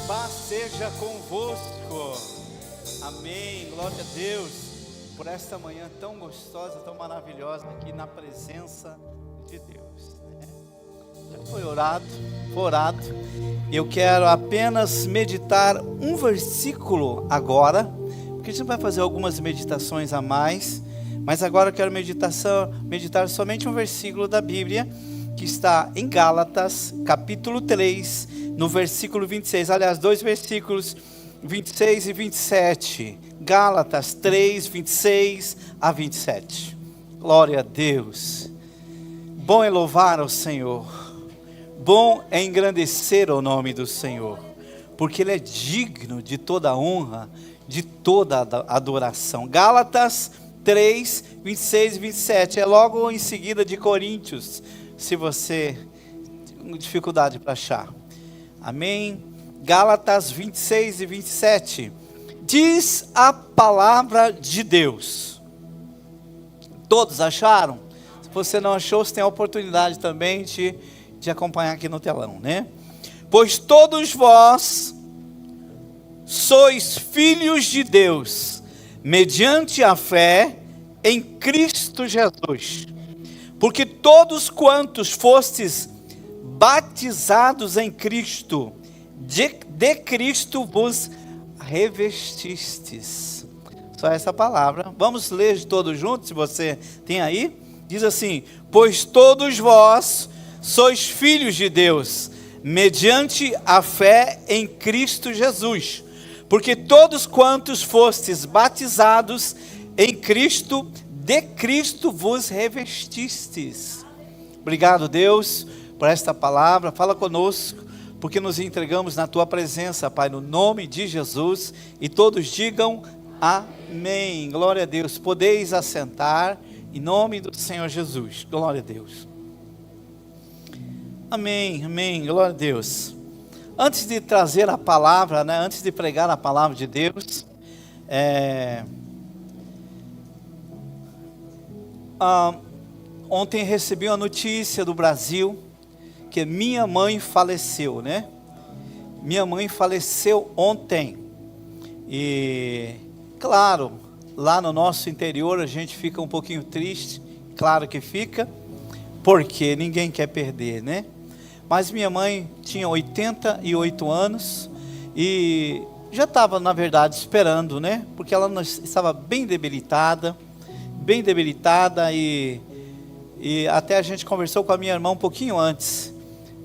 Paz seja convosco. Amém. Glória a Deus por esta manhã tão gostosa, tão maravilhosa aqui na presença de Deus. Já foi orado. Eu quero apenas meditar um versículo agora, porque a gente vai fazer algumas meditações a mais, mas agora eu quero meditar somente um versículo da Bíblia, que está em Gálatas, capítulo 3, no versículo 26. Aliás, dois versículos, 26 e 27. Gálatas 3, 26 a 27. Glória a Deus. Bom é louvar ao Senhor. Bom é engrandecer o nome do Senhor, porque Ele é digno de toda honra, de toda adoração. Gálatas 3, 26 e 27. É logo em seguida de Coríntios, se você tem dificuldade para achar. Amém? Gálatas 26 e 27. Diz a palavra de Deus. Todos acharam? Se você não achou, você tem a oportunidade também de acompanhar aqui no telão, né? Pois todos vós sois filhos de Deus, mediante a fé em Cristo Jesus. Porque todos quantos fostes batizados em Cristo, de Cristo vos revestistes. Só essa palavra. Vamos ler todos juntos, se você tem aí. Diz assim: pois todos vós sois filhos de Deus, mediante a fé em Cristo Jesus. Porque todos quantos fostes batizados em Cristo, de Cristo vos revestistes. Obrigado, Deus, por esta palavra. Fala conosco, porque nos entregamos na Tua presença, Pai, no nome de Jesus. E todos digam amém. Glória a Deus. Podeis assentar em nome do Senhor Jesus. Glória a Deus. Amém, amém. Glória a Deus. Antes de trazer a palavra, né, antes de pregar a palavra de Deus, ontem recebi uma notícia do Brasil, que minha mãe faleceu, né? Minha mãe faleceu ontem. E, claro, lá no nosso interior a gente fica um pouquinho triste, claro que fica, porque ninguém quer perder, né? Mas minha mãe tinha 88 anos e já estava, na verdade, esperando, né? Porque ela estava bem debilitada e até a gente conversou com a minha irmã um pouquinho antes.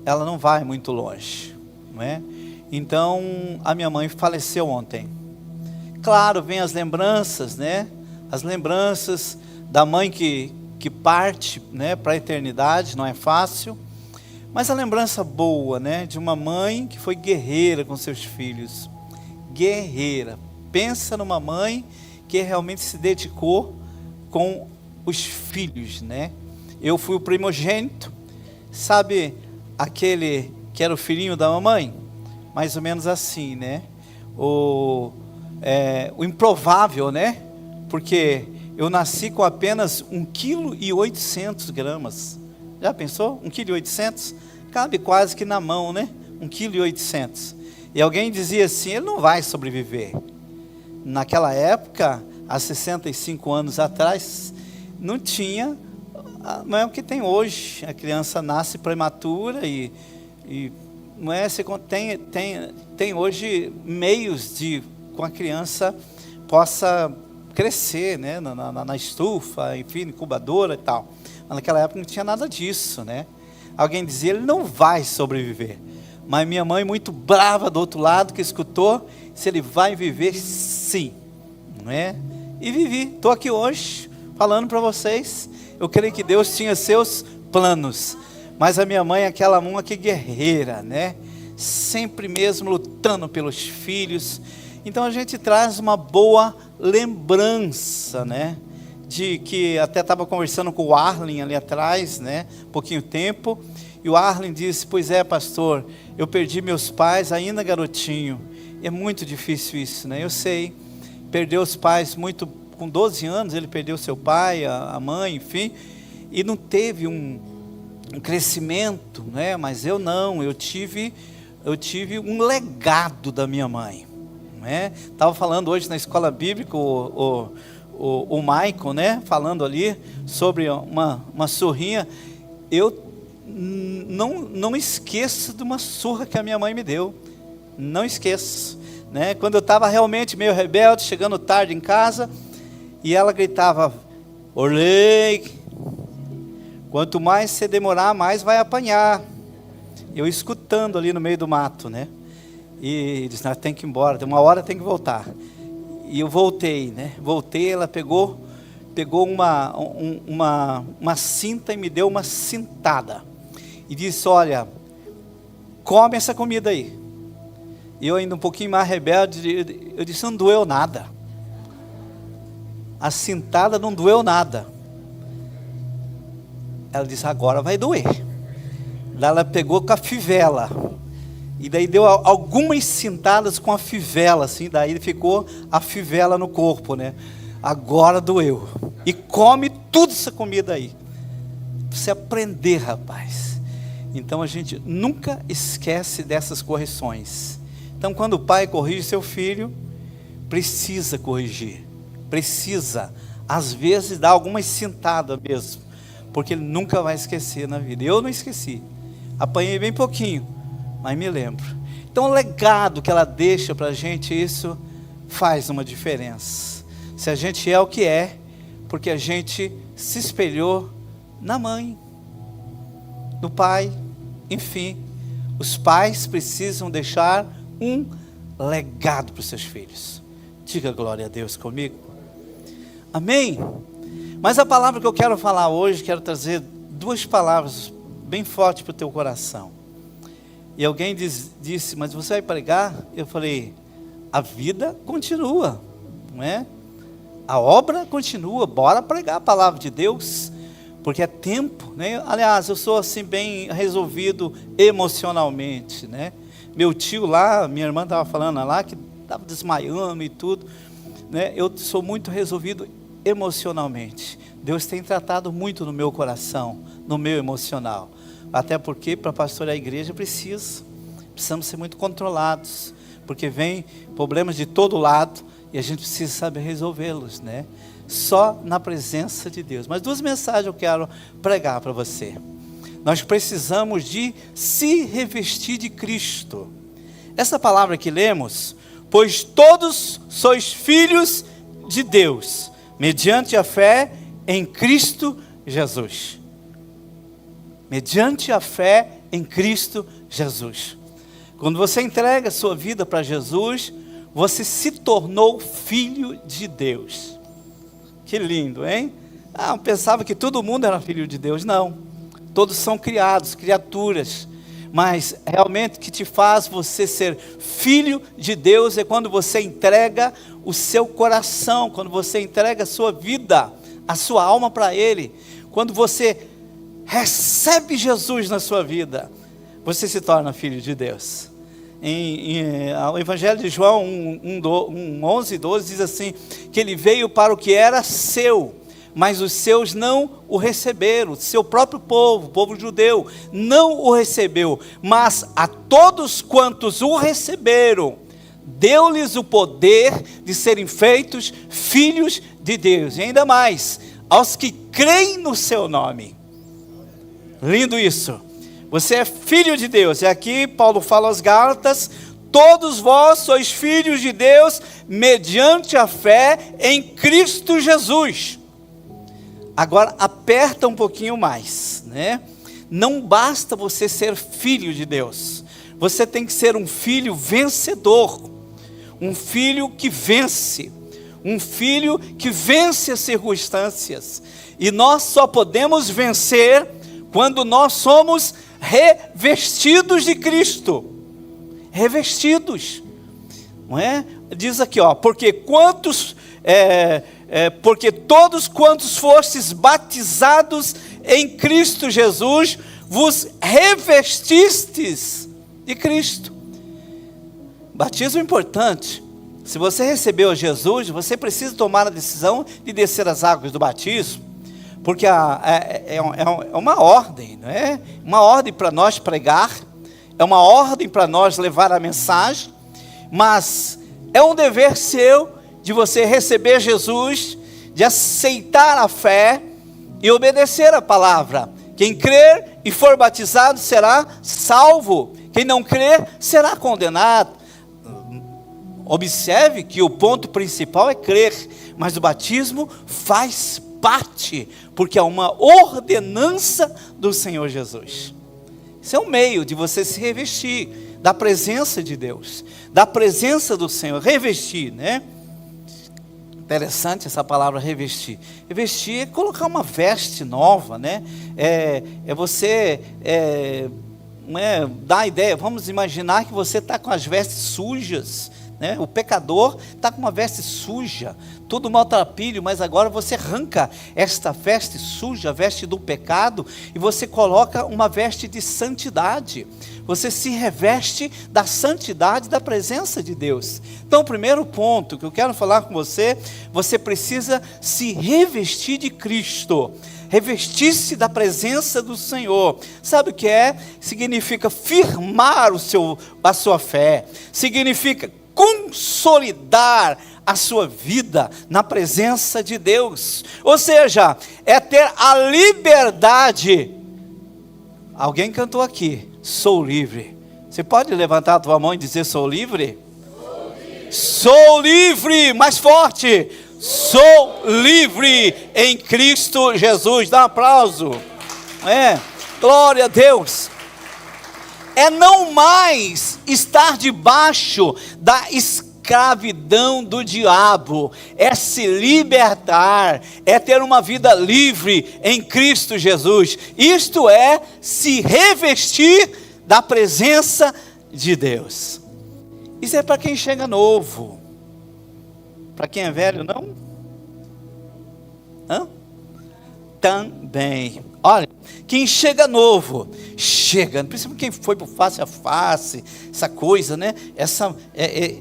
Ela não vai muito longe, não é? Então, a minha mãe faleceu ontem. Claro, vem as lembranças, né? As lembranças da mãe que parte, né, para a eternidade, não é fácil. Mas a lembrança boa, né, de uma mãe que foi guerreira com seus filhos. Guerreira. Pensa numa mãe que realmente se dedicou com os filhos, né? Eu fui o primogênito, sabe aquele que era o filhinho da mamãe? Mais ou menos assim, né? O improvável, né? Porque eu nasci com apenas 1,8 kg. Já pensou? 1,8 kg? Cabe quase que na mão, né? 1,8 kg. E alguém dizia assim, ele não vai sobreviver. Naquela época, há 65 anos atrás, não é o que tem hoje. A criança nasce prematura e não é, você tem hoje meios com a criança possa crescer, né, na estufa, enfim, incubadora e tal. Mas naquela época não tinha nada disso, né? Alguém dizia, ele não vai sobreviver. Mas minha mãe, muito brava do outro lado, que escutou, se ele vai viver, sim, não é? E vivi, estou aqui hoje, falando para vocês. Eu creio que Deus tinha seus planos, mas a minha mãe é aquela uma que guerreira, né? Sempre mesmo lutando pelos filhos. Então a gente traz uma boa lembrança, né? De que até estava conversando com o Arlen ali atrás, né? Pouquinho tempo. E o Arlen disse, pois é, pastor, eu perdi meus pais ainda garotinho. É muito difícil isso, né? Eu sei. Perdeu os pais muito, com 12 anos ele perdeu seu pai, a mãe, enfim. E não teve um crescimento, né? Mas eu não, eu tive eu tive um legado da minha mãe. Estava falando hoje na escola bíblica, o Michael, né, falando ali sobre uma surrinha. Eu não esqueço de uma surra que a minha mãe me deu. Não esqueço. Né? Quando eu estava realmente meio rebelde, chegando tarde em casa, e ela gritava: Orley, quanto mais você demorar, mais vai apanhar. Eu escutando ali no meio do mato, né? E disse: não, tem que ir embora, uma hora tem que voltar. E eu voltei, né? Voltei, ela pegou uma cinta e me deu uma cintada. E disse: olha, come essa comida aí. E eu ainda um pouquinho mais rebelde, eu disse: não doeu nada. A cintada não doeu nada. Ela disse: agora vai doer. Daí ela pegou com a fivela. E daí deu algumas cintadas com a fivela, assim, daí ficou a fivela no corpo, né? Agora doeu. E come tudo essa comida aí. Pra você aprender, rapaz. Então a gente nunca esquece dessas correções. Então quando o pai corrige seu filho, precisa corrigir. Precisa, às vezes, dar algumas cintadas mesmo. Porque ele nunca vai esquecer na vida. Eu não esqueci. Apanhei bem pouquinho, mas me lembro. Então o legado que ela deixa para a gente, isso faz uma diferença. Se a gente é o que é, porque a gente se espelhou na mãe, no pai, enfim. Os pais precisam deixar um legado para os seus filhos. Diga glória a Deus comigo. Amém? Mas a palavra que eu quero falar hoje, quero trazer duas palavras bem fortes para o teu coração. E alguém disse: mas você vai pregar? Eu falei: a vida continua, não é? A obra continua, bora pregar a palavra de Deus, porque é tempo, né? Aliás, eu sou assim bem resolvido emocionalmente, né? Meu tio lá, minha irmã estava falando lá, que estava desmaiando e tudo, né? Eu sou muito resolvido emocionalmente. Deus tem tratado muito no meu coração, no meu emocional. Até porque para pastorear a igreja precisamos ser muito controlados, porque vem problemas de todo lado e a gente precisa saber resolvê-los, né? Só na presença de Deus. Mas duas mensagens eu quero pregar para você. Nós precisamos de se revestir de Cristo. Essa palavra que lemos: pois todos sois filhos de Deus, mediante a fé em Cristo Jesus. Mediante a fé em Cristo Jesus. Quando você entrega a sua vida para Jesus, você se tornou filho de Deus. Que lindo, hein? Eu pensava que todo mundo era filho de Deus. Não, todos são criados, criaturas. Mas realmente o que te faz você ser filho de Deus é quando você entrega o seu coração, quando você entrega a sua vida, a sua alma para Ele. Quando você recebe Jesus na sua vida, você se torna filho de Deus. O Evangelho de João 11, 12 diz assim, que Ele veio para o que era seu, mas os seus não o receberam. Seu próprio povo, o povo judeu, não o recebeu. Mas a todos quantos o receberam, deu-lhes o poder de serem feitos filhos de Deus. E ainda mais, aos que creem no seu nome. Lindo isso. Você é filho de Deus. E aqui Paulo fala aos Gálatas: todos vós sois filhos de Deus, mediante a fé em Cristo Jesus. Agora aperta um pouquinho mais, né? Não basta você ser filho de Deus. Você tem que ser um filho vencedor. Um filho que vence. Um filho que vence as circunstâncias. E nós só podemos vencer quando nós somos revestidos de Cristo. Revestidos. Não é? Diz aqui, ó, porque todos quantos fostes batizados em Cristo Jesus, vos revestistes de Cristo. Batismo é importante. Se você recebeu Jesus, você precisa tomar a decisão de descer as águas do batismo, porque é uma ordem, não é? Uma ordem para nós pregar, é uma ordem para nós levar a mensagem, mas é um dever seu de você receber Jesus, de aceitar a fé e obedecer a palavra. Quem crer e for batizado será salvo, quem não crer será condenado. Observe que o ponto principal é crer, mas o batismo faz parte, porque é uma ordenança do Senhor Jesus. Isso é um meio de você se revestir da presença de Deus, da presença do Senhor, revestir, né? Interessante essa palavra revestir. Revestir é colocar uma veste nova, né? É você dar a ideia. Vamos imaginar que você está com as vestes sujas, né? O pecador está com uma veste suja, todo maltrapilho, mas agora você arranca esta veste suja, a veste do pecado, e você coloca uma veste de santidade. Você se reveste da santidade, da presença de Deus. Então, o primeiro ponto que eu quero falar com você, você precisa se revestir de Cristo, revestir-se da presença do Senhor. Sabe o que é? Significa firmar a sua fé, significa consolidar a sua vida na presença de Deus. Ou seja, é ter a liberdade. Alguém cantou aqui, sou livre. Você pode levantar a tua mão e dizer, sou livre? Sou livre, mais forte. Sou livre em Cristo Jesus. Dá um aplauso. Glória a Deus. É não mais estar debaixo da escravidão do diabo, é se libertar, é ter uma vida livre em Cristo Jesus. Isto é se revestir da presença de Deus. Isso é para quem chega novo. Para quem é velho, não? Também. Olha, quem chega novo, chega, principalmente quem foi para o face a face, essa coisa, né?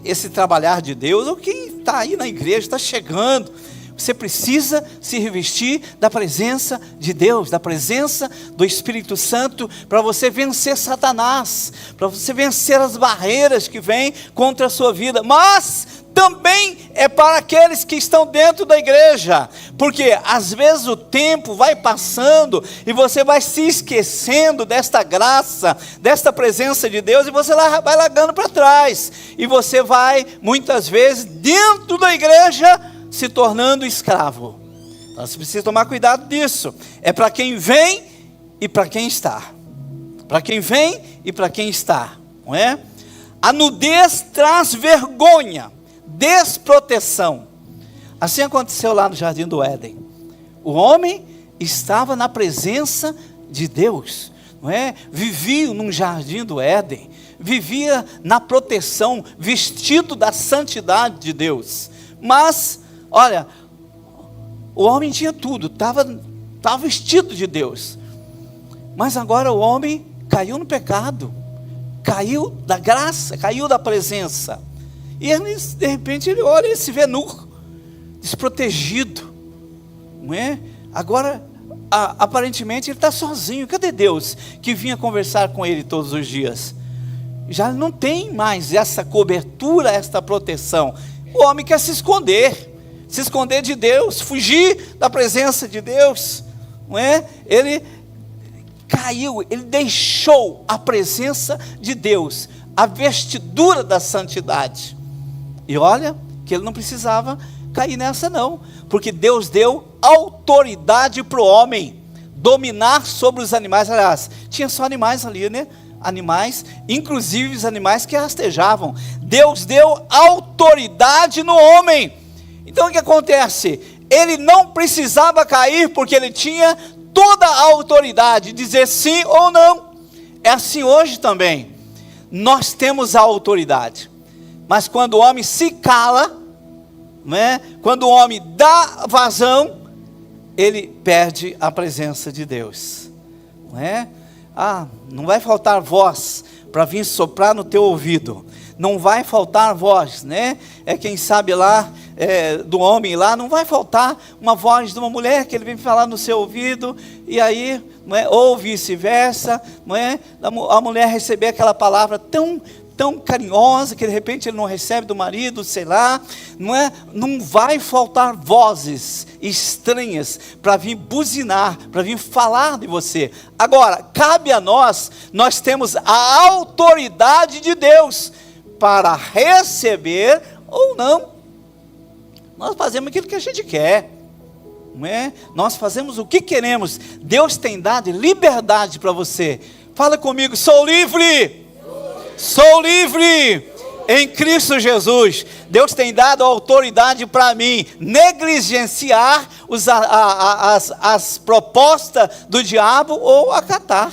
Esse trabalhar de Deus, ou quem está aí na igreja, está chegando. Você precisa se revestir da presença de Deus, da presença do Espírito Santo, para você vencer Satanás, para você vencer as barreiras que vêm contra a sua vida. Mas também é para aqueles que estão dentro da igreja, porque às vezes o tempo vai passando e você vai se esquecendo desta graça, desta presença de Deus, e você vai largando para trás, e você vai muitas vezes dentro da igreja se tornando escravo. Então você precisa tomar cuidado disso. É para quem vem e para quem está. Para quem vem e para quem está, não é? A nudez traz vergonha, desproteção. Assim aconteceu lá no Jardim do Éden. O homem estava na presença de Deus, não é? Vivia num Jardim do Éden, vivia na proteção, vestido da santidade de Deus. Mas, olha, o homem tinha tudo, estava vestido de Deus. Mas agora o homem caiu no pecado, caiu da graça, caiu da presença. E ele, de repente ele olha e se vê nu, desprotegido, não é? Agora, aparentemente ele está sozinho. Cadê Deus que vinha conversar com ele todos os dias? Já não tem mais essa cobertura, esta proteção. O homem quer se esconder de Deus, fugir da presença de Deus, não é? Ele caiu, ele deixou a presença de Deus, a vestidura da santidade. E olha, que ele não precisava cair nessa não, porque Deus deu autoridade para o homem dominar sobre os animais. Aliás, tinha só animais ali, né? Animais, inclusive os animais que rastejavam. Deus deu autoridade no homem. Então o que acontece? Ele não precisava cair, porque ele tinha toda a autoridade de dizer sim ou não. É assim hoje também. Nós temos a autoridade, mas quando o homem se cala, né? Quando o homem dá vazão, ele perde a presença de Deus, não é? Não vai faltar voz para vir soprar no teu ouvido, não vai faltar voz, né? Quem sabe lá, do homem lá, não vai faltar uma voz de uma mulher que ele vem falar no seu ouvido, e aí não é? Ou vice-versa, não é? A mulher receber aquela palavra tão carinhosa, que de repente ele não recebe do marido, sei lá, não é? Não vai faltar vozes estranhas para vir buzinar, para vir falar de você. Agora, cabe a nós temos a autoridade de Deus para receber ou não. Nós fazemos aquilo que a gente quer, não é? Nós fazemos o que queremos. Deus tem dado liberdade para você. Fala comigo, sou livre. Sou livre em Cristo Jesus. Deus tem dado autoridade para mim negligenciar as propostas do diabo ou acatar,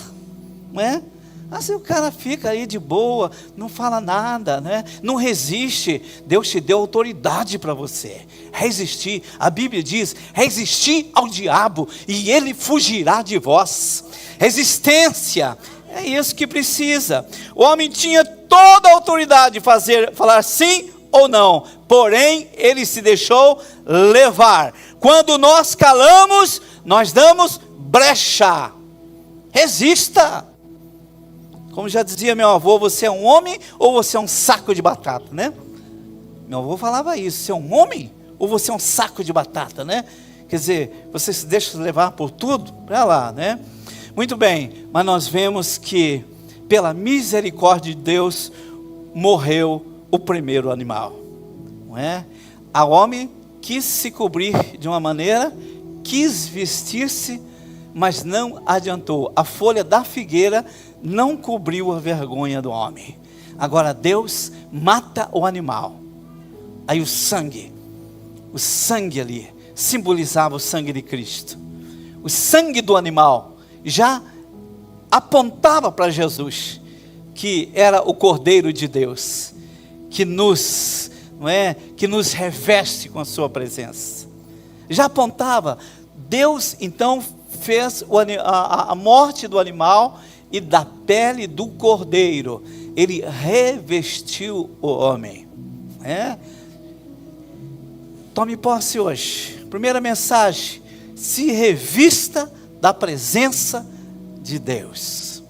não é? Assim o cara fica aí de boa, não fala nada, né? Não resiste. Deus te deu autoridade para você resistir. A Bíblia diz: resistir ao diabo e ele fugirá de vós. Resistência. É isso que precisa. O homem tinha toda a autoridade de falar sim ou não, porém ele se deixou levar. Quando nós calamos, nós damos brecha. Resista. Como já dizia meu avô, você é um homem ou você é um saco de batata, né? Meu avô falava isso: você é um homem ou você é um saco de batata, né? Quer dizer, você se deixa levar por tudo, para lá, né? Muito bem, mas nós vemos que pela misericórdia de Deus morreu o primeiro animal, não é? O homem quis se cobrir de uma maneira, quis vestir-se, mas não adiantou. A folha da figueira não cobriu a vergonha do homem. Agora Deus mata o animal. Aí o sangue ali simbolizava o sangue de Cristo. O sangue do animal já apontava para Jesus, que era o Cordeiro de Deus, que nos reveste com a sua presença. Já apontava. Deus então fez a morte do animal e da pele do cordeiro, ele revestiu o homem. Tome posse hoje. Primeira mensagem: se revista da presença de Deus.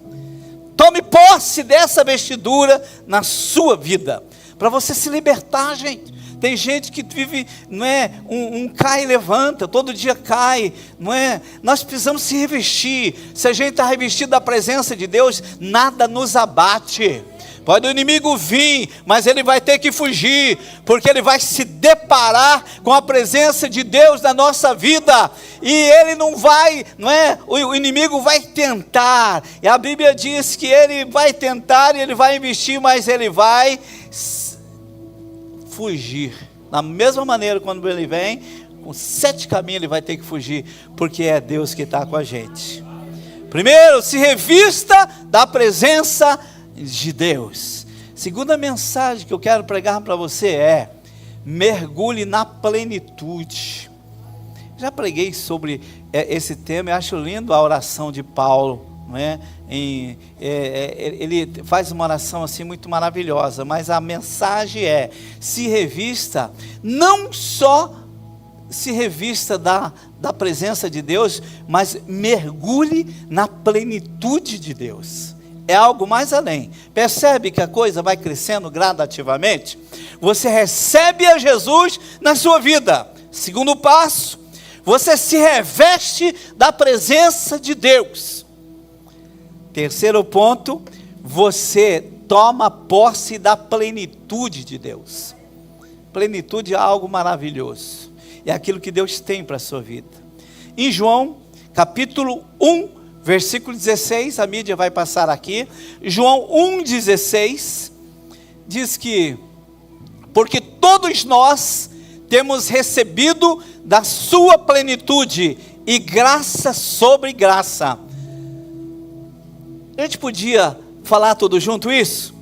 Tome posse dessa vestidura na sua vida, para você se libertar, gente. Tem gente que vive, não é, um cai e levanta, todo dia cai, não é? Nós precisamos se revestir. Se a gente está revestido da presença de Deus, nada nos abate. Pode o inimigo vir, mas ele vai ter que fugir, porque ele vai se deparar com a presença de Deus na nossa vida, e ele não vai, não é? O inimigo vai tentar, e a Bíblia diz que ele vai tentar e ele vai investir, mas ele vai fugir. Da mesma maneira, quando ele vem, com 7 caminhos ele vai ter que fugir, porque é Deus que está com a gente. Primeiro, se revista da presença de Deus. Segunda mensagem que eu quero pregar para você é: mergulhe na plenitude. Já preguei sobre esse tema. Eu acho lindo a oração de Paulo, não é? Ele faz uma oração assim muito maravilhosa, mas a mensagem é: se revista, não só se revista da presença de Deus, mas mergulhe na plenitude de Deus. É algo mais além. Percebe que a coisa vai crescendo gradativamente? Você recebe a Jesus na sua vida. Segundo passo, você se reveste da presença de Deus. Terceiro ponto, você toma posse da plenitude de Deus. Plenitude é algo maravilhoso. É aquilo que Deus tem para a sua vida. Em João, capítulo 1, versículo 16, a mídia vai passar aqui. João 1,16 diz que: porque todos nós temos recebido da sua plenitude, e graça sobre graça. A gente podia falar todos juntos isso?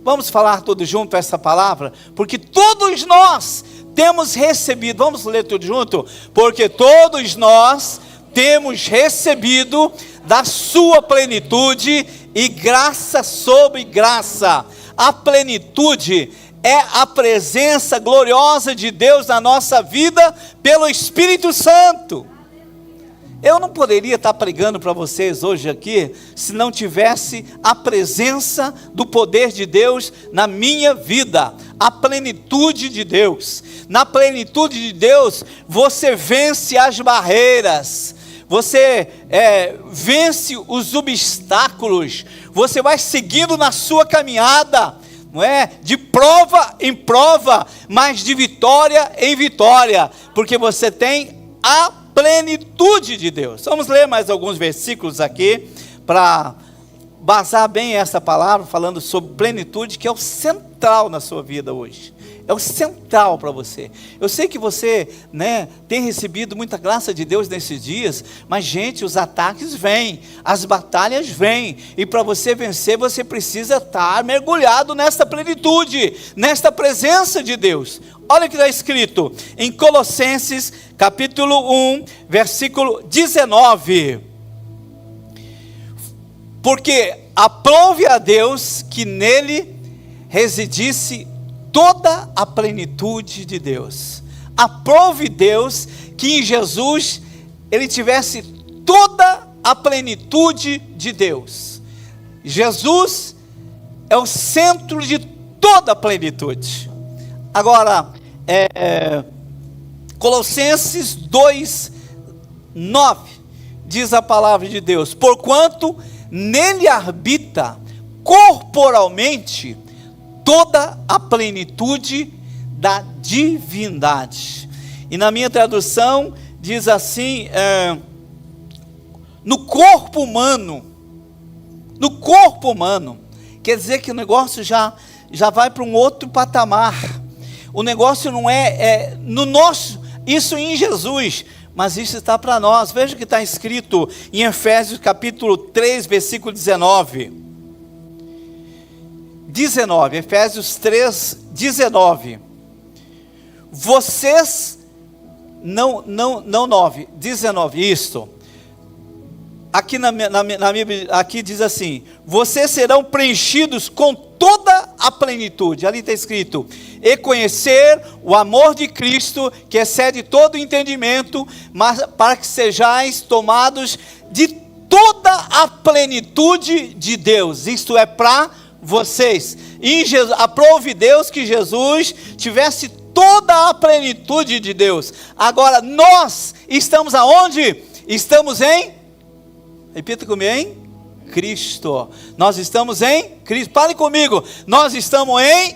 Vamos falar todos juntos essa palavra? Porque todos nós temos recebido. Vamos ler tudo junto? Porque todos nós temos recebido da sua plenitude, e graça sobre graça. A plenitude é a presença gloriosa de Deus na nossa vida pelo Espírito Santo. Eu não poderia estar pregando para vocês hoje aqui, se não tivesse a presença do poder de Deus na minha vida, a plenitude de Deus. Na plenitude de Deus, você vence as barreiras, você vence os obstáculos, você vai seguindo na sua caminhada, não é? De prova em prova, mas de vitória em vitória, porque você tem a plenitude de Deus. Vamos ler mais alguns versículos aqui, para basar bem essa palavra, falando sobre plenitude, que é o central na sua vida hoje. É o central para você. Eu sei que você, tem recebido muita graça de Deus nesses dias, mas gente, os ataques vêm, as batalhas vêm, e para você vencer, você precisa estar mergulhado nesta plenitude, nesta presença de Deus. Olha o que está escrito em Colossenses, capítulo 1, versículo 19. Porque aprove a Deus que nele residisse toda a plenitude de Deus. Aprove Deus que em Jesus ele tivesse toda a plenitude de Deus. Jesus é o centro de toda a plenitude. Agora, Colossenses 2, 9, diz a palavra de Deus: porquanto nele habita corporalmente toda a plenitude da divindade. E na minha tradução diz assim, no corpo humano, quer dizer que o negócio já vai para um outro patamar. O negócio não é no nosso, isso em Jesus, mas isso está para nós. Veja o que está escrito em Efésios capítulo 3, versículo 19. Efésios 3, 19. Vocês, não 9, 19, isto. Aqui na minha aqui diz assim: vocês serão preenchidos com toda a plenitude. Ali está escrito: e conhecer o amor de Cristo, que excede todo entendimento, mas para que sejais tomados de toda a plenitude de Deus. Isto é para vocês. E aprove Deus que Jesus tivesse toda a plenitude de Deus. Agora nós estamos aonde? Estamos em, repita comigo, em Cristo. Nós estamos em Cristo. Fale comigo. Nós estamos em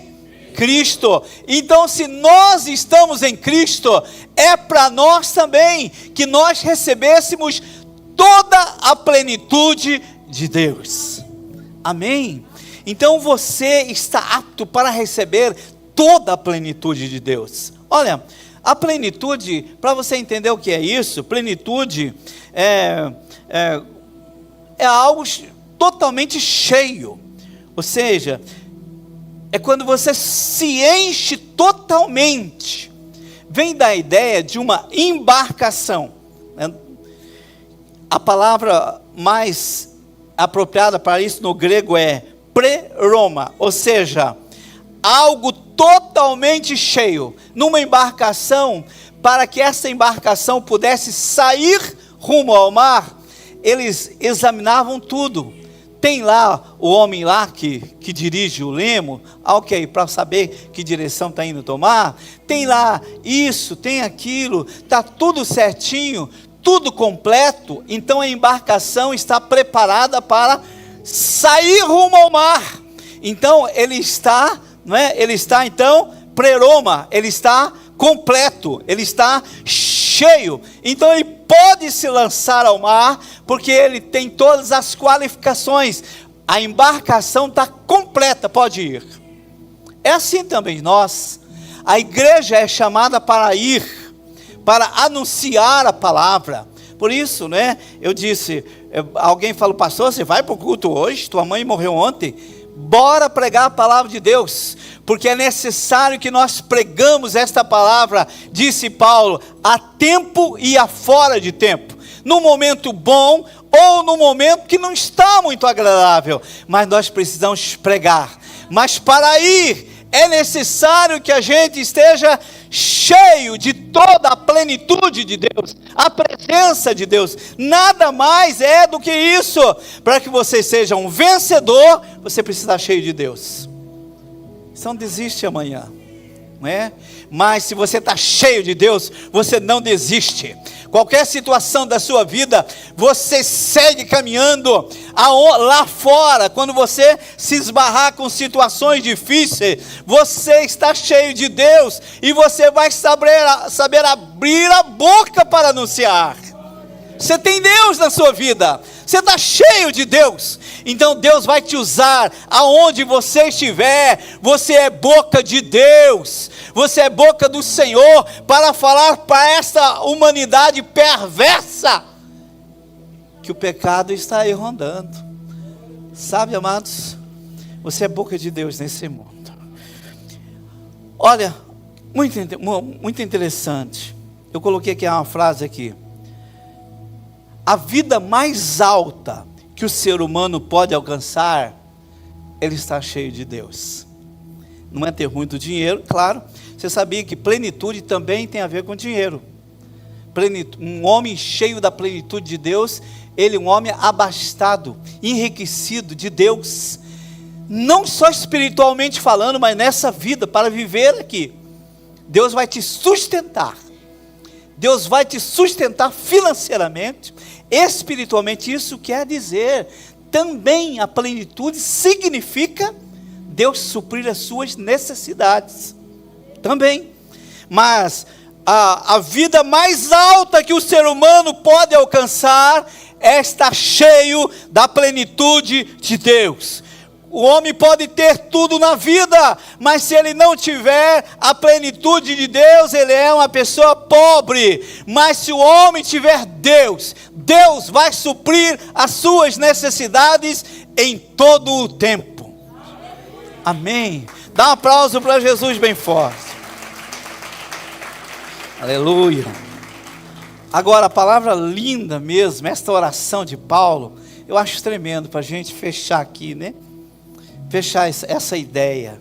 Cristo. Então, se nós estamos em Cristo, é para nós também que nós recebêssemos toda a plenitude de Deus. Amém? Então você está apto para receber toda a plenitude de Deus. Olha, a plenitude, para você entender o que é isso, plenitude é algo totalmente cheio. Ou seja, é quando você se enche totalmente. Vem da ideia de uma embarcação. A palavra mais apropriada para isso no grego é pleroma, ou seja, algo totalmente cheio. Numa embarcação, para que essa embarcação pudesse sair rumo ao mar, eles examinavam tudo. Tem lá o homem lá que dirige o lemo, ok, para saber que direção está indo tomar. Tem lá isso, tem aquilo, está tudo certinho, tudo completo. Então a embarcação está preparada para sair rumo ao mar. Então ele está, ele está então pleroma, ele está completo, ele está cheio. Então ele pode se lançar ao mar, porque ele tem todas as qualificações. A embarcação está completa, pode ir. É assim também nós. A igreja é chamada para ir, para anunciar a palavra. Por isso, eu disse, alguém falou: pastor, você vai para o culto hoje? Tua mãe morreu ontem. Bora pregar a palavra de Deus, porque é necessário que nós pregamos esta palavra, disse Paulo, a tempo e a fora de tempo, no momento bom ou no momento que não está muito agradável, mas nós precisamos pregar. Mas para ir, é necessário que a gente esteja cheio de toda a plenitude de Deus, a presença de Deus. Nada mais é do que isso. Para que você seja um vencedor, você precisa estar cheio de Deus. Você não desiste amanhã, não é? Mas se você está cheio de Deus, você não desiste. Qualquer situação da sua vida, você segue caminhando. Lá fora, quando você se esbarrar com situações difíceis, você está cheio de Deus, e você vai saber abrir a boca para anunciar. Você tem Deus na sua vida, você está cheio de Deus, então Deus vai te usar aonde você estiver. Você é boca de Deus, você é boca do Senhor, para falar para essa humanidade perversa, que o pecado está aí rondando. Sabe, amados, você é boca de Deus nesse mundo. Olha, muito interessante, eu coloquei aqui uma frase aqui: a vida mais alta que o ser humano pode alcançar, ele está cheio de Deus. Não é ter muito dinheiro, claro. Você sabia que plenitude também tem a ver com dinheiro. Um homem cheio da plenitude de Deus, ele é um homem abastado, enriquecido de Deus, não só espiritualmente falando, mas nessa vida, para viver aqui. Deus vai te sustentar. Deus vai te sustentar financeiramente, espiritualmente. Isso quer dizer, também a plenitude significa Deus suprir as suas necessidades, também. Mas a vida mais alta que o ser humano pode alcançar é estar cheio da plenitude de Deus. O homem pode ter tudo na vida, mas se ele não tiver a plenitude de Deus, ele é uma pessoa pobre. Mas se o homem tiver Deus, Deus vai suprir as suas necessidades em todo o tempo. Amém. Dá um aplauso para Jesus bem forte. Aleluia. Agora, a palavra linda mesmo, esta oração de Paulo, eu acho tremendo para a gente fechar aqui, né? Fechar essa ideia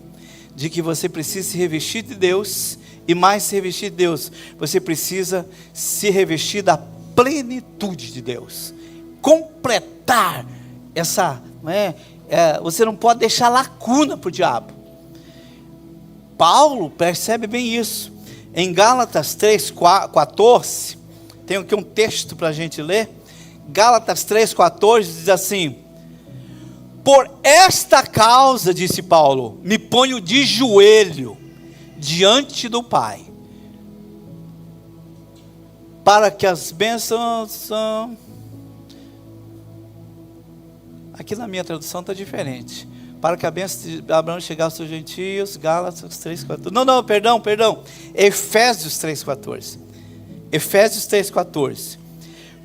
de que você precisa se revestir de Deus, e mais se revestir de Deus, você precisa se revestir da plenitude de Deus, completar essa, você não pode deixar lacuna para o diabo. Paulo percebe bem isso, em Gálatas 3:14, tem aqui um texto para a gente ler. Gálatas 3:14 diz assim: por esta causa, disse Paulo, me ponho de joelho diante do Pai, para que as bênçãos, aqui na minha tradução está diferente, para que a bênção de Abraão chegasse aos gentios. Gálatas 3:14, perdão, Efésios 3:14, Efésios 3:14,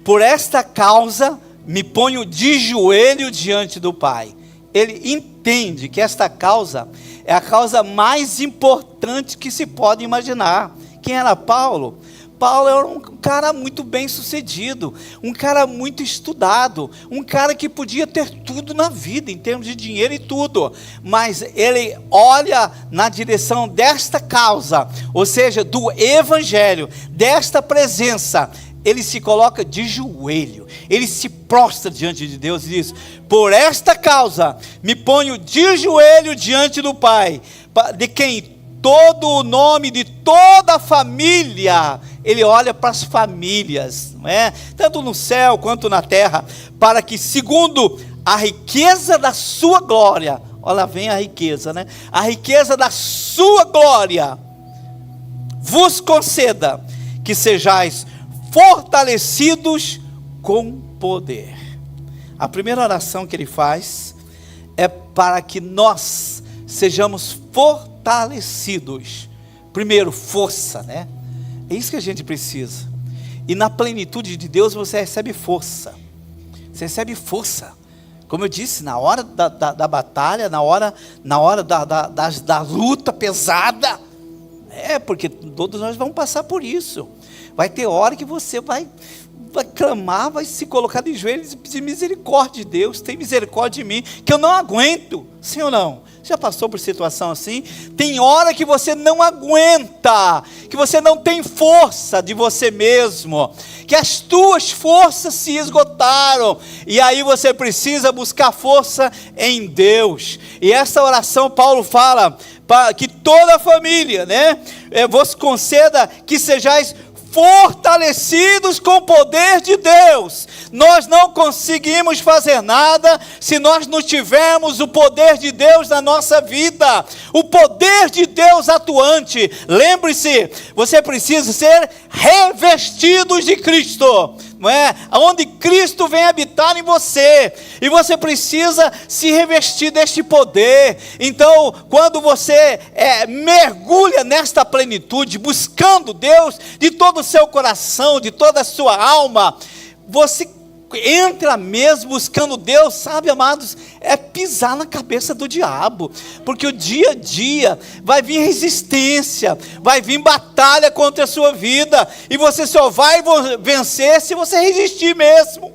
por esta causa me ponho de joelho diante do Pai. Ele entende que esta causa é a causa mais importante que se pode imaginar. Quem era Paulo? Paulo era um cara muito bem sucedido, um cara muito estudado, um cara que podia ter tudo na vida, em termos de dinheiro e tudo, mas ele olha na direção desta causa, ou seja, do Evangelho, desta presença. Ele se coloca de joelho, ele se prostra diante de Deus e diz: por esta causa me ponho de joelho diante do Pai, de quem todo o nome de toda a família, ele olha para as famílias, não é? Tanto no céu quanto na terra, para que segundo a riqueza da sua glória, olha, vem a riqueza, né? A riqueza da sua glória vos conceda que sejais fortalecidos com poder. A primeira oração que ele faz é para que nós sejamos fortalecidos. Primeiro, força, né? É isso que a gente precisa. E na plenitude de Deus você recebe força. Você recebe força. Como eu disse, na hora da batalha, na hora da luta pesada. Porque todos nós vamos passar por isso. Vai ter hora que você vai clamar, vai se colocar de joelhos e pedir misericórdia de Deus. Tem misericórdia de mim, que eu não aguento. Sim ou não? Já passou por situação assim? Tem hora que você não aguenta, que você não tem força de você mesmo, que as tuas forças se esgotaram, e aí você precisa buscar força em Deus. E essa oração Paulo fala que toda a família, né, vos conceda que sejais fortalecidos com o poder de Deus. Nós não conseguimos fazer nada se nós não tivermos o poder de Deus na nossa vida, o poder de Deus atuante. Lembre-se, você precisa ser revestidos de Cristo, não é? Onde Cristo vem habitar em você, e você precisa se revestir deste poder. Então, quando você mergulha nesta plenitude, buscando Deus de todo o seu coração, de toda a sua alma, você entra mesmo buscando Deus, sabe, amados, é pisar na cabeça do diabo, porque o dia a dia vai vir resistência, vai vir batalha contra a sua vida, e você só vai vencer se você resistir mesmo.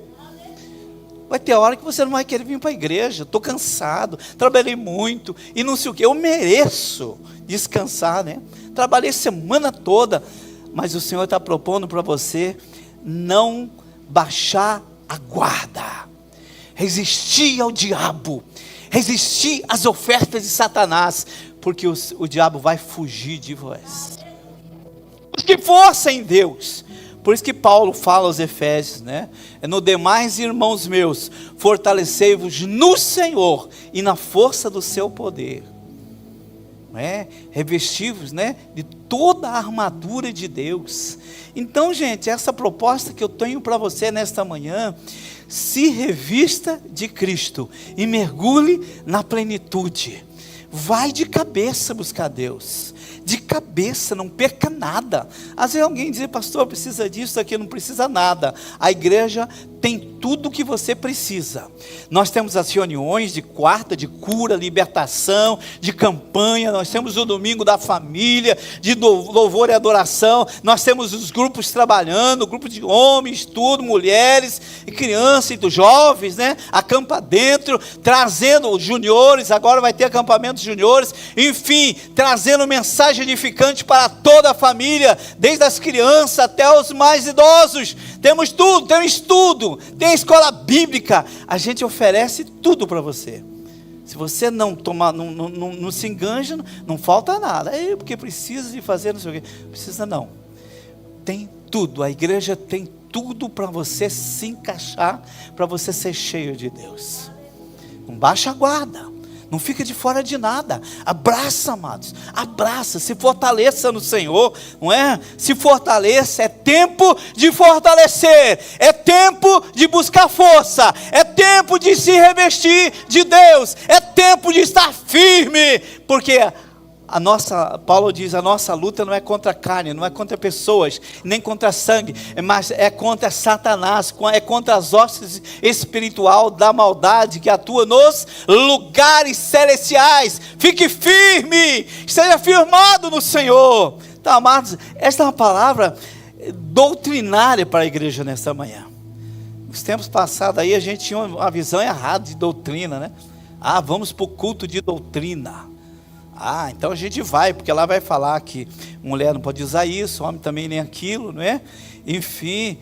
Vai ter hora que você não vai querer vir para a igreja. Estou cansado, trabalhei muito, e não sei o que, eu mereço descansar, né? Trabalhei a semana toda, mas o Senhor está propondo para você não baixar a guarda, resistir ao diabo, resistir às ofertas de Satanás, porque o diabo vai fugir de vós. Busque força em Deus. Por isso que Paulo fala aos Efésios, né? No demais, irmãos meus, fortalecei-vos no Senhor e na força do seu poder. Revestivos, né, de toda a armadura de Deus. Então, gente, essa proposta que eu tenho para você nesta manhã: se revista de Cristo e mergulhe na plenitude. Vai de cabeça buscar Deus, de cabeça, não perca nada. Às vezes alguém diz: pastor, precisa disso, aqui, não precisa nada. A igreja tem tudo o que você precisa. Nós temos as reuniões de quarta, de cura, libertação, de campanha. Nós temos o domingo da família, de louvor e adoração. Nós temos os grupos trabalhando, grupo de homens, tudo, mulheres e crianças e dos jovens, né? Acampa dentro, trazendo os juniores. Agora vai ter acampamento de juniores. Enfim, trazendo mensagem edificante para toda a família, desde as crianças até os mais idosos. Temos tudo, tem estudo, tem escola bíblica. A gente oferece tudo para você. Se você não tomar, não se enganja, não falta nada. Porque precisa de fazer, não sei o quê. Precisa não. Tem tudo. A igreja tem tudo para você se encaixar, para você ser cheio de Deus. Não baixa a guarda. Não fica de fora de nada. Abraça, amados. Abraça, se fortaleça no Senhor, não é? Se fortaleça, é tempo de fortalecer, é tempo de buscar força, é tempo de se revestir de Deus, é tempo de estar firme, porque Paulo diz, a nossa luta não é contra a carne, não é contra pessoas, nem contra sangue, mas é contra Satanás, é contra as hostes espiritual da maldade que atua nos lugares celestiais. Fique firme, esteja firmado no Senhor. Então, amados, esta é uma palavra doutrinária para a igreja nesta manhã. Nos tempos passados aí a gente tinha uma visão errada de doutrina, né? Vamos para o culto de doutrina. Então a gente vai, porque lá vai falar que mulher não pode usar isso, homem também nem aquilo, não é? Enfim,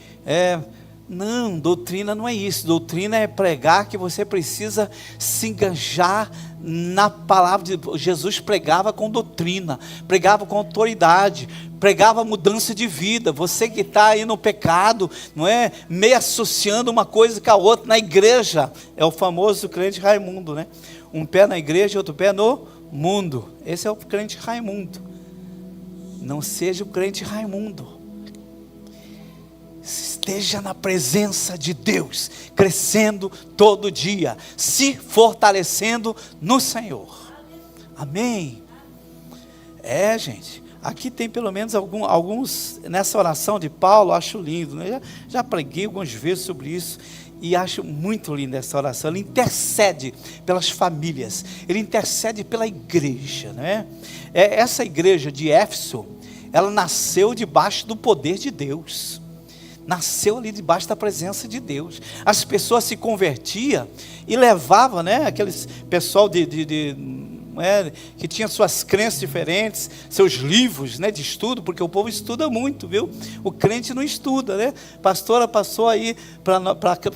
não, doutrina não é isso. Doutrina é pregar que você precisa se enganjar na palavra de Jesus. Pregava com doutrina, pregava com autoridade, pregava mudança de vida. Você que está aí no pecado, não é? Meio associando uma coisa com a outra na igreja, é o famoso crente Raimundo, né? Um pé na igreja e outro pé no mundo. Esse é o crente Raimundo. Não seja o crente Raimundo. Esteja na presença de Deus, crescendo todo dia, se fortalecendo no Senhor. Amém? Gente, aqui tem pelo menos alguns nessa oração de Paulo, acho lindo, né? Já preguei algumas vezes sobre isso. E acho muito linda essa oração. Ele intercede pelas famílias, ele intercede pela igreja, né? Essa igreja de Éfeso, ela nasceu debaixo do poder de Deus, nasceu ali debaixo da presença de Deus. As pessoas se convertiam e levavam, né? Aqueles pessoal não é? Que tinha suas crenças diferentes, seus livros, né, de estudo, porque o povo estuda muito, viu? O crente não estuda, né? A pastora passou aí para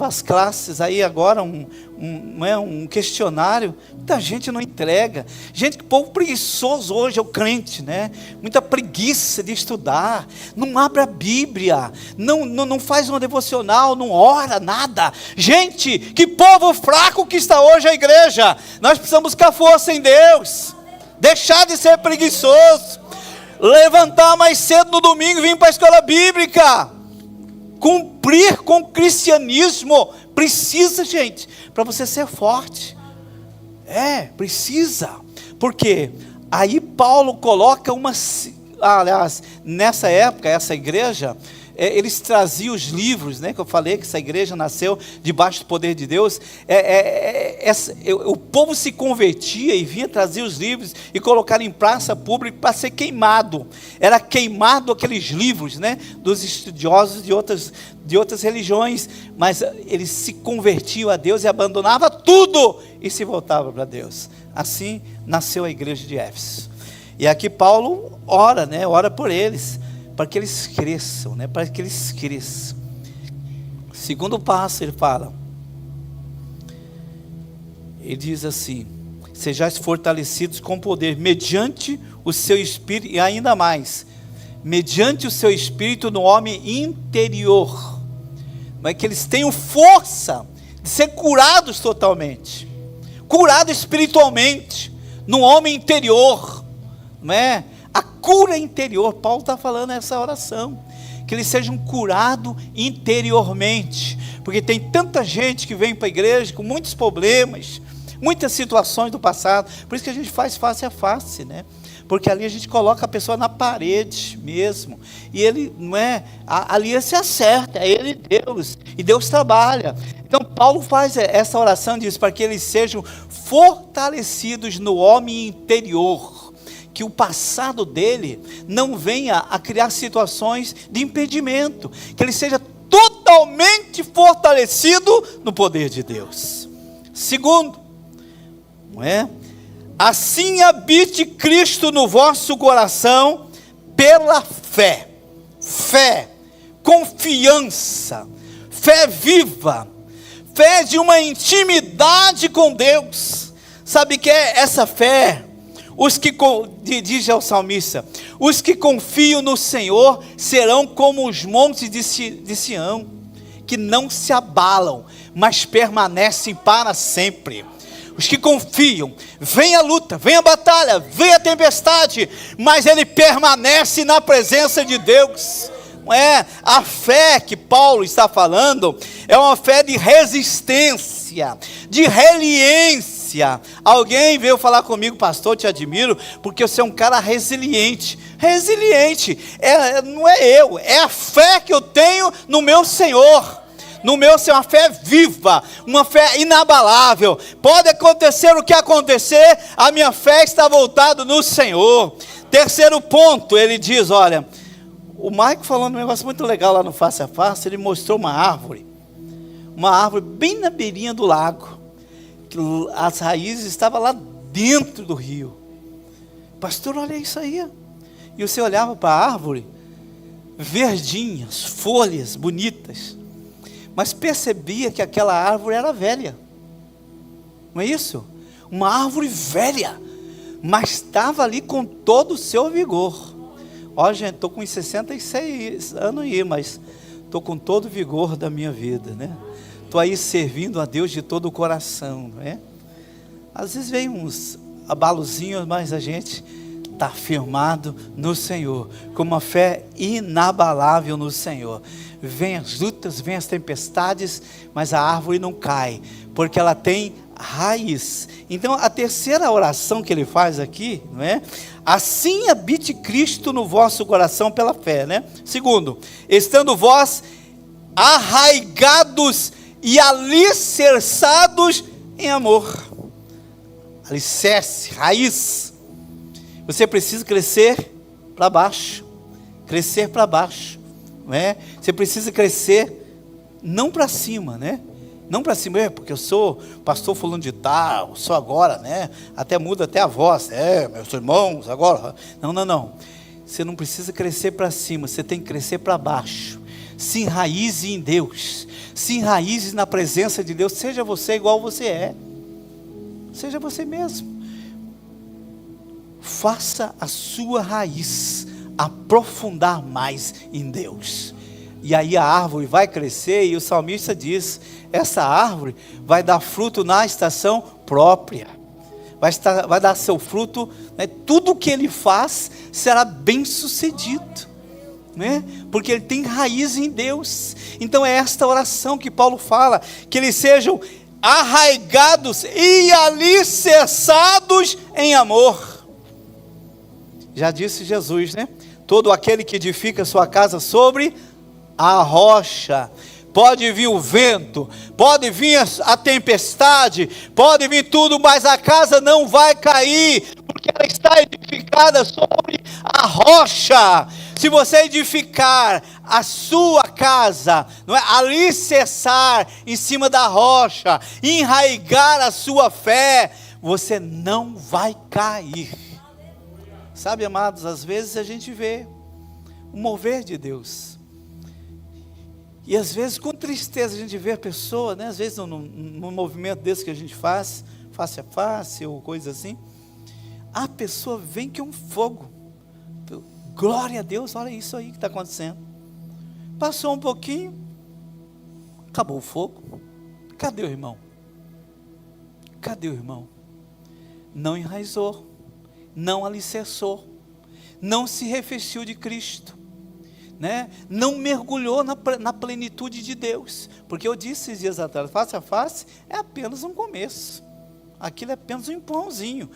as classes aí agora um questionário. Muita gente não entrega. Gente, povo preguiçoso hoje é o crente, né? Muita preguiça de estudar. Não abre a Bíblia, não faz uma devocional, não ora, nada. Gente, que povo fraco que está hoje a igreja. Nós precisamos buscar força em Deus, deixar de ser preguiçoso, levantar mais cedo no domingo e vir para a escola bíblica, cumprir com o cristianismo. Precisa, gente, para você ser forte. Precisa. Porque aí Paulo coloca aliás, nessa época, essa igreja, eles traziam os livros, né, que eu falei que essa igreja nasceu debaixo do poder de Deus. O povo se convertia e vinha trazer os livros e colocar em praça pública para ser queimado. Era queimado aqueles livros, né, dos estudiosos de outras religiões, mas eles se convertiam a Deus e abandonavam tudo e se voltavam para Deus. Assim nasceu a igreja de Éfeso. E aqui Paulo ora, né, ora por eles, para que eles cresçam, né? Para que eles cresçam. Segundo passo, ele fala, ele diz assim: sejais fortalecidos com poder, mediante o seu espírito, e ainda mais, mediante o seu espírito no homem interior, mas que eles tenham força de ser curados totalmente, curados espiritualmente, no homem interior, não é? A cura interior, Paulo está falando essa oração, que eles sejam curados interiormente, porque tem tanta gente que vem para a igreja com muitos problemas, muitas situações do passado. Por isso que a gente faz face a face, né? Porque ali a gente coloca a pessoa na parede mesmo, e ele, não é, ali se acerta, é ele e Deus, e Deus trabalha. Então Paulo faz essa oração, diz, para que eles sejam fortalecidos no homem interior, que o passado dele não venha a criar situações de impedimento, que ele seja totalmente fortalecido no poder de Deus. Segundo, não é? Assim habite Cristo no vosso coração pela fé, confiança, fé viva, fé de uma intimidade com Deus. Sabe o que é essa fé? Diz ao salmista, os que confiam no Senhor serão como os montes de Sião, que não se abalam, mas permanecem para sempre. Os que confiam, vem a luta, vem a batalha, vem a tempestade, mas ele permanece na presença de Deus. Não é? A fé que Paulo está falando é uma fé de resistência, de resiliência. Alguém veio falar comigo, pastor, te admiro, porque você é um cara resiliente. Não é eu, é a fé que eu tenho no meu Senhor. No meu Senhor, uma fé viva, uma fé inabalável. Pode acontecer o que acontecer, a minha fé está voltada no Senhor. Terceiro ponto, ele diz, olha, o Maico falou um negócio muito legal lá no Face a Face. Ele mostrou uma árvore bem na beirinha do lago, que as raízes estavam lá dentro do rio. Pastor, olha isso aí. E você olhava para a árvore, verdinhas, folhas bonitas, mas percebia que aquela árvore era velha. Não é isso? Uma árvore velha, mas estava ali com todo o seu vigor. Ó, gente, estou com 66 anos aí, mas estou com todo o vigor da minha vida, né? Estou aí servindo a Deus de todo o coração, não é? Às vezes vem uns abalozinhos, mas a gente está firmado no Senhor, com uma fé inabalável no Senhor. Vem as lutas, vem as tempestades, mas a árvore não cai, porque ela tem raiz. Então a terceira oração que ele faz aqui, não é? Assim habite Cristo no vosso coração pela fé, né? Segundo, estando vós arraigados e alicerçados em amor. Alicerce, raiz. Você precisa crescer para baixo, não é? Você precisa crescer não para cima, né? Não para si mesmo, porque eu sou pastor fulano de tal, sou agora, né? Até muda até a voz. Meus irmãos, agora. Não. Você não precisa crescer para cima, você tem que crescer para baixo. Se enraize em Deus. Se enraize na presença de Deus. Seja você igual você é. Seja você mesmo. Faça a sua raiz aprofundar mais em Deus. E aí a árvore vai crescer, e o salmista diz, essa árvore vai dar fruto na estação própria, vai dar seu fruto, né? Tudo que ele faz será bem sucedido, né? Porque ele tem raiz em Deus. Então é esta oração que Paulo fala, que eles sejam arraigados e alicerçados em amor. Já disse Jesus, né? Todo aquele que edifica sua casa sobre a rocha, pode vir o vento, pode vir a tempestade, pode vir tudo, mas a casa não vai cair, porque ela está edificada sobre a rocha. Se você edificar a sua casa, não é? Alicerçar em cima da rocha, enraigar a sua fé, você não vai cair. Sabe, amados, às vezes a gente vê o mover de Deus, e às vezes com tristeza a gente vê a pessoa, né? Às vezes num movimento desse que a gente faz, face a face ou coisa assim, a pessoa vem que é um fogo. Glória a Deus, olha isso aí que está acontecendo. Passou um pouquinho, acabou o fogo. Cadê o irmão? Cadê o irmão? Não enraizou, não alicerçou, não se revestiu de Cristo, né? Não mergulhou na plenitude de Deus, porque eu disse esses dias atrás, face a face é apenas um começo, aquilo é apenas um empurrãozinho,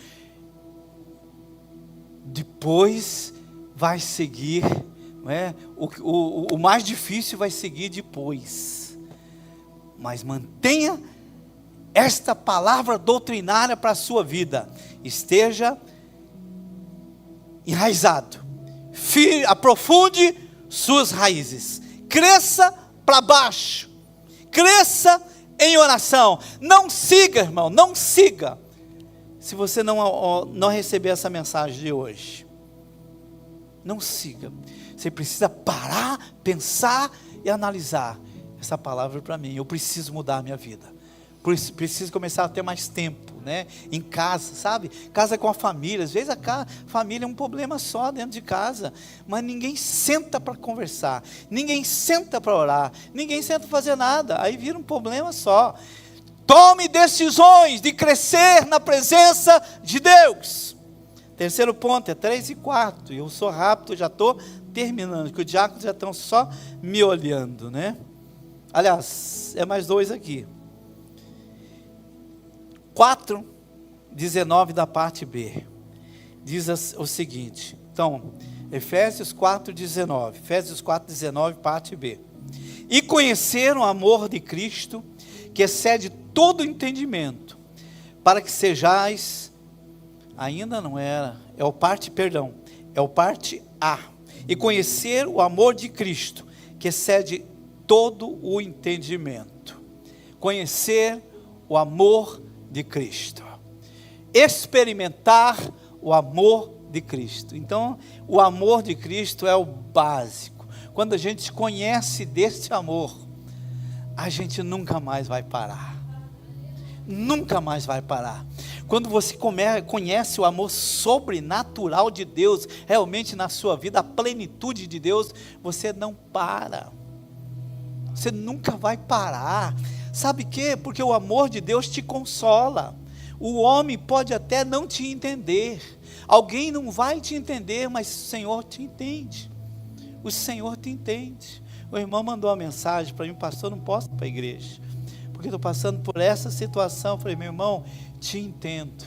depois vai seguir, não é? O mais difícil vai seguir depois, mas mantenha esta palavra doutrinária para a sua vida, esteja enraizado, aprofunde suas raízes, cresça para baixo, cresça em oração, não siga, irmão, não siga, se você não receber essa mensagem de hoje, não siga, você precisa parar, pensar e analisar, essa palavra para mim, eu preciso mudar a minha vida, preciso começar a ter mais tempo, né? Em casa, sabe? Casa com a família, às vezes a família é um problema só dentro de casa, mas ninguém senta para conversar, ninguém senta para orar, ninguém senta para fazer nada, aí vira um problema só. Tome decisões de crescer na presença de Deus. Terceiro ponto, é 3 e 4, eu sou rápido, já estou terminando, que os diáconos já estão só me olhando, né? Aliás, é mais 2 aqui. 4:19 da parte B, diz o seguinte, então, Efésios 4:19, parte B, e conheceram o amor de Cristo, que excede todo entendimento, para que sejais, ainda não era, é o parte A, e conhecer o amor de Cristo, que excede todo o entendimento, conhecer o amor de Cristo, experimentar o amor de Cristo. Então, o amor de Cristo é o básico. Quando a gente conhece deste amor, a gente nunca mais vai parar. Nunca mais vai parar. Quando você conhece o amor sobrenatural de Deus, realmente na sua vida, a plenitude de Deus, você não para. Você nunca vai parar. Sabe por quê? Porque o amor de Deus te consola. O homem pode até não te entender. Alguém não vai te entender, mas o Senhor te entende. O Senhor te entende. O irmão mandou uma mensagem para mim, pastor, não posso ir para a igreja, porque estou passando por essa situação. Eu falei, meu irmão, te entendo.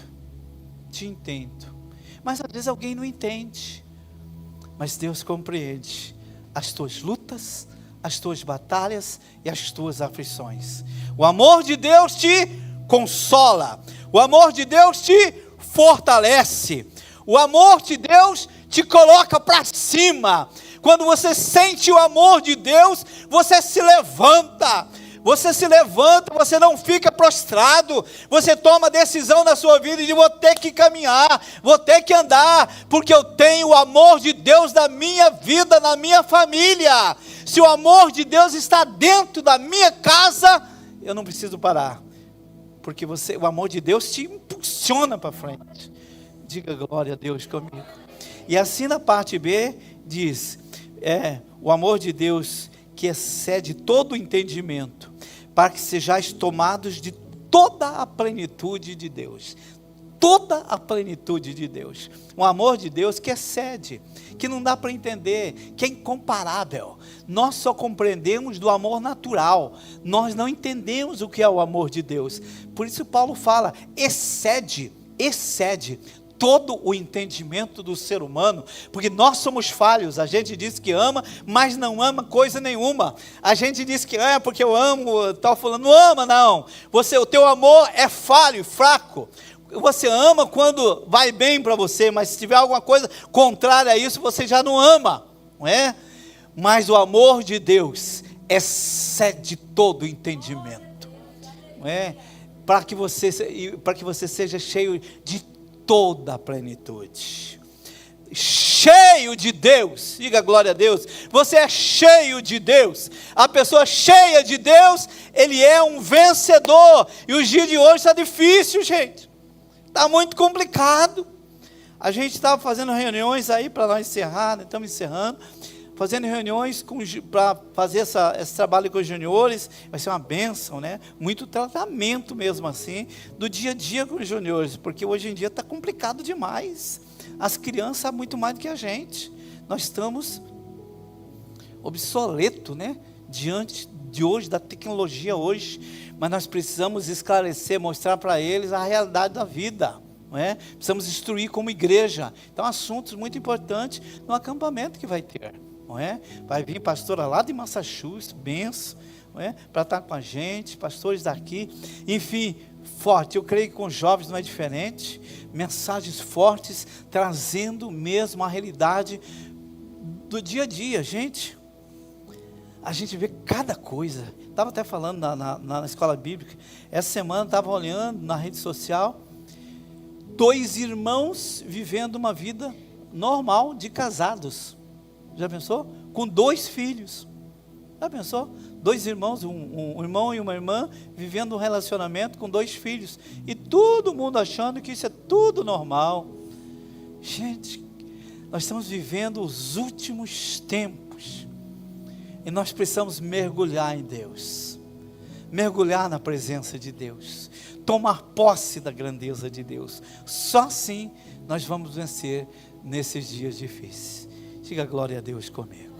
Mas às vezes alguém não entende. Mas Deus compreende as tuas lutas, as tuas batalhas e as tuas aflições. O amor de Deus te consola. O amor de Deus te fortalece. O amor de Deus te coloca para cima. Quando você sente o amor de Deus, você se levanta. Você se levanta, você não fica prostrado, você toma decisão na sua vida de vou ter que caminhar, vou ter que andar, porque eu tenho o amor de Deus na minha vida, na minha família. Se o amor de Deus está dentro da minha casa, eu não preciso parar, porque o amor de Deus te impulsiona para frente. Diga glória a Deus comigo. E assim na parte B diz, o amor de Deus que excede todo o entendimento, para que sejais tomados de toda a plenitude de Deus. Toda a plenitude de Deus. Um amor de Deus que excede, que não dá para entender, que é incomparável. Nós só compreendemos do amor natural, nós não entendemos o que é o amor de Deus. Por isso Paulo fala, excede todo o entendimento do ser humano, porque nós somos falhos. A gente diz que ama, mas não ama coisa nenhuma. A gente diz que ama porque eu amo tal fulano, não ama não. O teu amor é falho, fraco. Você ama quando vai bem para você, mas se tiver alguma coisa contrária a isso, você já não ama, não é? Mas o amor de Deus excede todo o entendimento, não é? Para que você seja cheio de toda a plenitude, cheio de Deus. Diga glória a Deus. Você é cheio de Deus. A pessoa cheia de Deus, ele é um vencedor. E os dias de hoje está difícil, gente, está muito complicado. A gente estava fazendo reuniões aí para nós encerrar, né? Estamos encerrando, fazendo reuniões para fazer esse trabalho com os juniores. Vai ser uma bênção, né? Muito tratamento mesmo assim, do dia a dia com os juniores, porque hoje em dia está complicado demais. As crianças sabem muito mais do que a gente. Nós estamos obsoletos, né? Diante de hoje, da tecnologia hoje, mas nós precisamos esclarecer, mostrar para eles a realidade da vida. Não é? Precisamos instruir como igreja. Então, assuntos muito importantes no acampamento que vai ter. Não é? Vai vir pastora lá de Massachusetts, benção, não é? Para estar com a gente, pastores daqui, enfim, forte. Eu creio que com os jovens não é diferente, mensagens fortes, trazendo mesmo a realidade do dia a dia, gente. A gente vê cada coisa. Estava até falando na escola bíblica, essa semana estava olhando na rede social, 2 irmãos vivendo uma vida normal de casados. Já pensou? Com 2 filhos. Já pensou? 2 irmãos, um irmão e uma irmã, vivendo um relacionamento com 2 filhos. E todo mundo achando que isso é tudo normal. Gente, nós estamos vivendo os últimos tempos. E nós precisamos mergulhar em Deus. Mergulhar na presença de Deus. Tomar posse da grandeza de Deus. Só assim nós vamos vencer nesses dias difíceis. Diga glória a Deus comigo.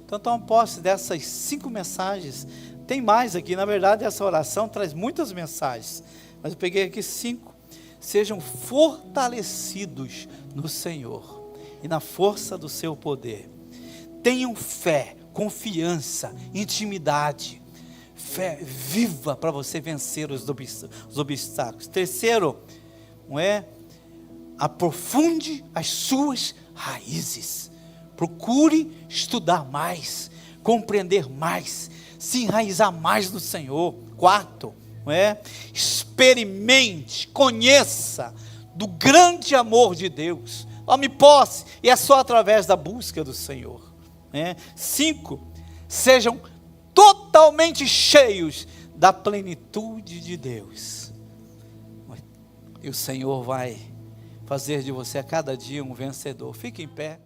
Então toma posse dessas 5 mensagens. Tem mais aqui, na verdade essa oração traz muitas mensagens, mas eu peguei aqui 5. Sejam fortalecidos no Senhor e na força do seu poder. Tenham fé, confiança, intimidade. Fé viva para você vencer os obstáculos. Terceiro, não é? Aprofunde as suas raízes. Procure estudar mais, compreender mais, se enraizar mais no Senhor. 4, não é? Experimente, conheça do grande amor de Deus. Tome posse, e é só através da busca do Senhor. 5, sejam totalmente cheios da plenitude de Deus. E o Senhor vai fazer de você a cada dia um vencedor. Fique em pé.